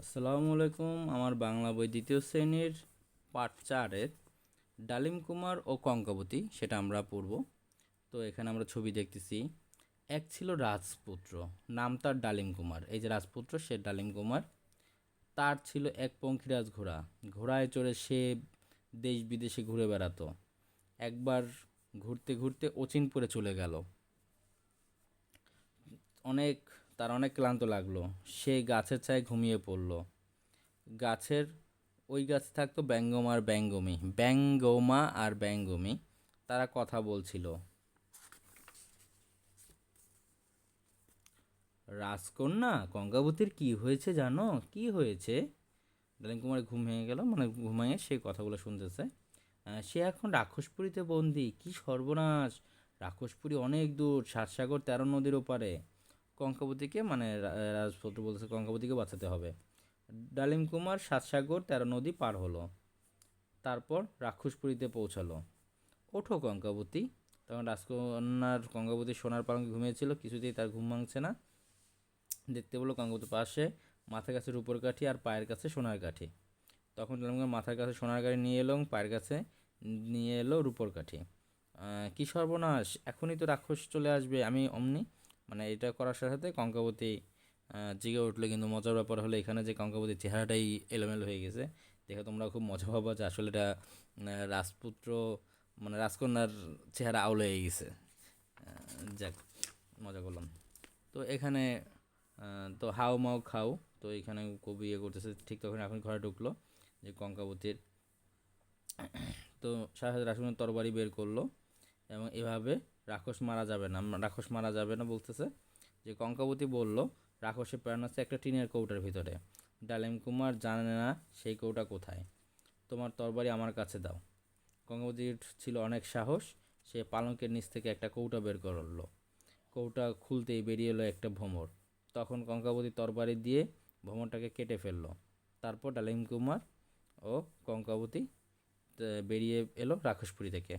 আসসালামু আলাইকুম। আমার বাংলা বই দ্বিতীয় শ্রেণীর পাঠ 4-এর ডালিম কুমার ও কঙ্কাবতী সেটা আমরা পড়ব। তো এখানে আমরা ছবি দেখতেছি। এক ছিল রাজপুত্র, নাম তার ডালিম কুমার। এই যে রাজপুত্র, সে ডালিম কুমার। তার ছিল এক পঙ্খিরাজ ঘোড়া। ঘোড়ায় চড়ে সে দেশ বিদেশে ঘুরে বেড়াতো। একবার ঘুরতে ঘুরতে অচিনপুরে চলে গেল। অনেক অনেক ক্লান্ত লাগলো। সে গাছের ছায়ায় ঘুমিয়ে পড়ল। গাছের ওই গাছে থাকতো ব্যঙ্গম আর ব্যঙ্গমী, ব্যঙ্গমা আর ব্যঙ্গমী। তারা কথা বলছিল। রাজকন্যা, কঙ্কাবতীর কি হয়েছে জানো? কি হয়েছে? ডালিম কুমারের ঘুম ভেঙে গেল, মানে ঘুমিয়ে সে কথাগুলো শুনতেছে। সে এখন রাক্ষসপুরীতে বন্দি। কি সর্বনাশ! রাক্ষসপুরী অনেক দূর, 7 সাগর 13 নদীর ওপারে। কঙ্কাবতীকে, মানে রাজপুত্র বলতেছে কঙ্কাবতীকে বাঁচাতে হবে। ডালিম কুমার 7 সাগর 13 নদী পার হলো। তারপর রাক্ষসপুরীতে পৌঁছালো। ওঠো কঙ্কাবতী। তখন রাজকন্যার কঙ্কাবতী সোনার পালঙ্কে ঘুমিয়েছিল, কিছুতেই তার ঘুম ভাঙছে না। দেখতে পেলো কঙ্কাবতীর পাশে মাথার কাছে রূপোর কাঠি আর পায়ের কাছে সোনার কাঠি। তখন ডালিমকুমার মাথার কাছে সোনার কাঠি নিয়ে এলো এবং পায়ের কাছে নিয়ে এলো রূপোর কাঠি। কী সর্বনাশ! এখনই তো রাক্ষস চলে আসবে, আমি অমনি, মানে এটা করার সাথে সাথে কঙ্কাবতী জেগে উঠলো। কিন্তু মজার ব্যাপার হলো এখানে যে কঙ্কাবতীর চেহারাটাই এলোমেলো হয়ে গেছে। দেখে তোমরা খুব মজা পাবা যে আসলে এটা রাজপুত্র, মানে রাজকন্যার চেহারা আউলে হয়ে গেছে। যাক, মজা করলাম। তো এখানে তো হাউ মাউ খাও। তো এখানে কবি ইয়ে করতেছে, ঠিক তখন এখন ঘরে ঢুকলো যে কঙ্কাবতীর। তো সাথে রাজকন্যার তরবারি বের করলো এবং এভাবে রাক্ষস মারা যাবে না, রাক্ষস মারা যাবে না বলতেছে। যে কঙ্কাবতী বলল, রাক্ষসের প্রাণ আছে একটা টিনের কৌটার ভিতরে। ডালিম কুমার জানে না সেই কৌটা কোথায়। তোমার তরবারি আমার কাছে দাও। কঙ্কাবতীর ছিল অনেক সাহস। সে পালঙ্কের নিচ থেকে একটা কৌটা বের করলো। কৌটা খুলতেই বেরিয়ে এলো একটা ভ্রমর। তখন কঙ্কাবতী তরবারি দিয়ে ভ্রমরটাকে কেটে ফেললো। তারপর ডালিম কুমার ও কঙ্কাবতী বেরিয়ে এলো রাক্ষসপুরী থেকে।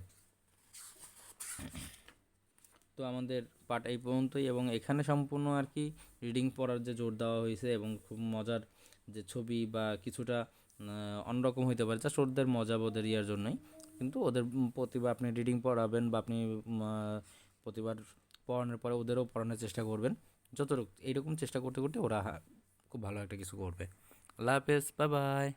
তো আমাদের পাঠ এই পর্যন্তই, এবং এখানে সম্পূর্ণ আর কি রিডিং পড়ার যে জোর দেওয়া হয়েছে এবং খুব মজার যে ছবি বা কিছুটা অন্যরকম হইতে পারে, যা ওদের মজা বোধের ইয়ার জন্যই। কিন্তু ওদের প্রতিবার আপনি রিডিং পড়াবেন বা আপনি প্রতিবার পড়ানোর পরে ওদেরও পড়ানোর চেষ্টা করবেন। যতটুকু এইরকম চেষ্টা করতে করতে ওরা খুব ভালো একটা কিছু করবে। আল্লাহ হাফেজ, বাই বাই।